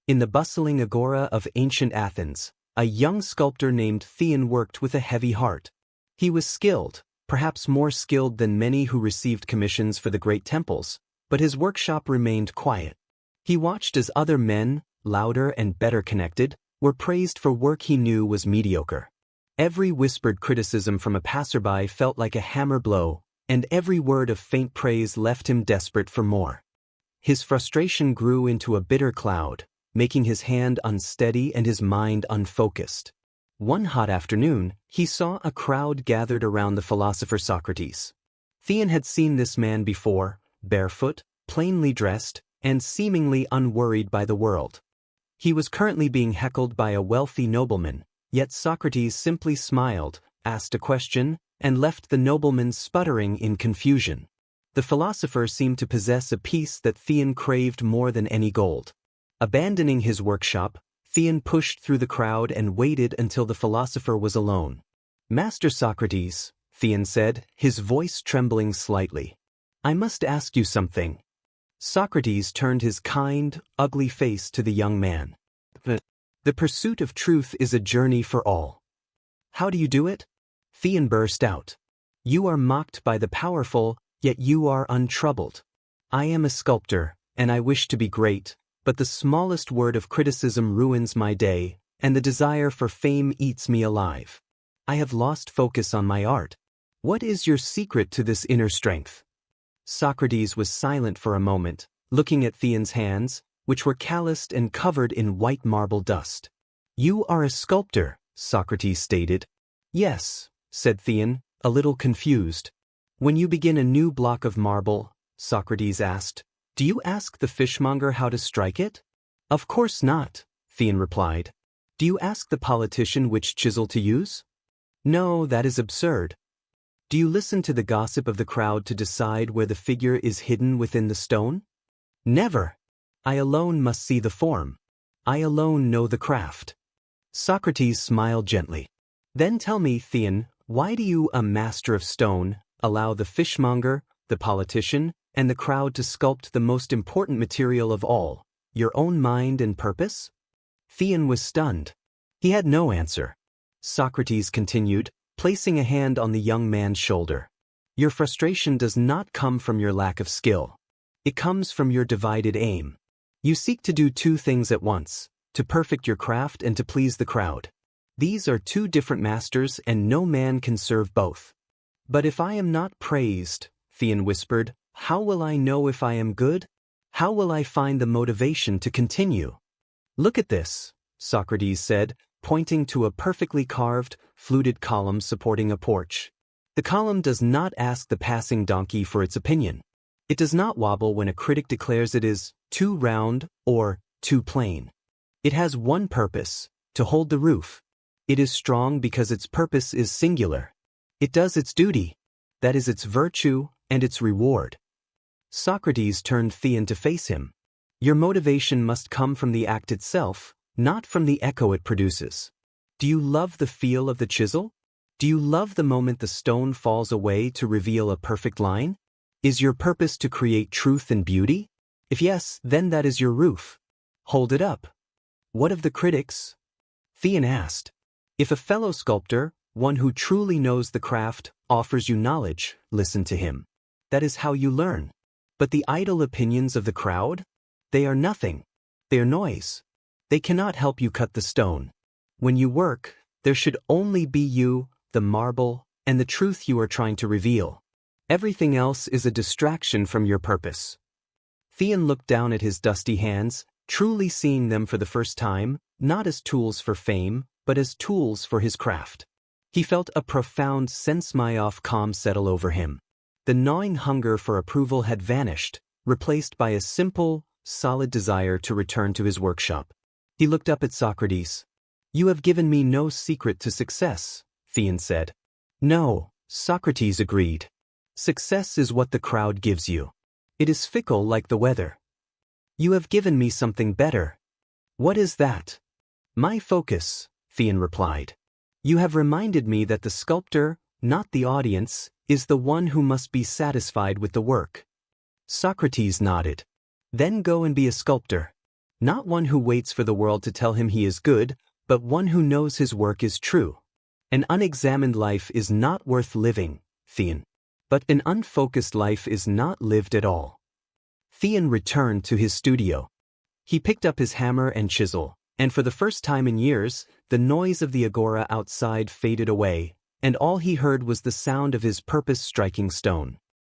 In the bustling agora of ancient Athens, a young sculptor named Theon worked with a heavy heart. He was skilled, perhaps more skilled than many who received commissions for the great temples, but his workshop remained quiet. He watched as other men, louder and better connected, were praised for work he knew was mediocre. Every whispered criticism from a passerby felt like a hammer blow, and every word of faint praise left him desperate for more. His frustration grew into a bitter cloud, making his hand unsteady and his mind unfocused. One hot afternoon, he saw a crowd gathered around the philosopher Socrates. Theon had seen this man before, barefoot, plainly dressed, and seemingly unworried by the world. He was currently being heckled by a wealthy nobleman, yet Socrates simply smiled, asked a question, and left the nobleman sputtering in confusion. The philosopher seemed to possess a peace that Theon craved more than any gold. Abandoning his workshop, Theon pushed through the crowd and waited until the philosopher was alone. "Master Socrates," Theon said, his voice trembling slightly, "I must ask you something." Socrates turned his kind, ugly face to the young man. The pursuit of truth is a journey for all." "How do you do it?" Theon burst out. "You are mocked by the powerful, yet you are untroubled. I am a sculptor, and I wish to be great, but the smallest word of criticism ruins my day, and the desire for fame eats me alive. I have lost focus on my art. What is your secret to this inner strength?" Socrates was silent for a moment, looking at Theon's hands, which were calloused and covered in white marble dust. "You are a sculptor," Socrates stated. "Yes," said Theon, a little confused. "When you begin a new block of marble," Socrates asked, "do you ask the fishmonger how to strike it?" "Of course not," Theon replied. "Do you ask the politician which chisel to use?" "No, that is absurd." "Do you listen to the gossip of the crowd to decide where the figure is hidden within the stone?" "Never. I alone must see the form. I alone know the craft." Socrates smiled gently. "Then tell me, Theon, why do you, a master of stone, allow the fishmonger, the politician, and the crowd to sculpt the most important material of all, your own mind and purpose?" Theon was stunned. He had no answer. Socrates continued, placing a hand on the young man's shoulder. "Your frustration does not come from your lack of skill. It comes from your divided aim. You seek to do two things at once, to perfect your craft and to please the crowd. These are two different masters, and no man can serve both." "But if I am not praised," Theon whispered, "how will I know if I am good? How will I find the motivation to continue?" "Look at this," Socrates said, pointing to a perfectly carved, fluted column supporting a porch. "The column does not ask the passing donkey for its opinion. It does not wobble when a critic declares it is too round or too plain. It has one purpose, to hold the roof. It is strong because its purpose is singular. It does its duty. That is its virtue and its reward." Socrates turned Theon to face him. "Your motivation must come from the act itself, not from the echo it produces. Do you love the feel of the chisel? Do you love the moment the stone falls away to reveal a perfect line? Is your purpose to create truth and beauty? If yes, then that is your roof. Hold it up." "What of the critics?" Theon asked. "If a fellow sculptor, one who truly knows the craft, offers you knowledge, listen to him. That is how you learn. But the idle opinions of the crowd? They are nothing. They are noise. They cannot help you cut the stone. When you work, there should only be you, the marble, and the truth you are trying to reveal. Everything else is a distraction from your purpose." Theon looked down at his dusty hands, truly seeing them for the first time, not as tools for fame, but as tools for his craft. He felt a profound sense-myoff calm settle over him. The gnawing hunger for approval had vanished, replaced by a simple, solid desire to return to his workshop. He looked up at Socrates. "You have given me no secret to success," Theon said. "No," Socrates agreed. "Success is what the crowd gives you. It is fickle like the weather. You have given me something better." "What is that?" "My focus," Theon replied. "You have reminded me that the sculptor, not the audience, is the one who must be satisfied with the work." Socrates nodded. "Then go and be a sculptor." Not one who waits for the world to tell him he is good, but one who knows his work is true. An unexamined life is not worth living, Theon. But an unfocused life is not lived at all. Theon returned to his studio. He picked up his hammer and chisel, and for the first time in years, the noise of the agora outside faded away, and all he heard was the sound of his purpose striking stone.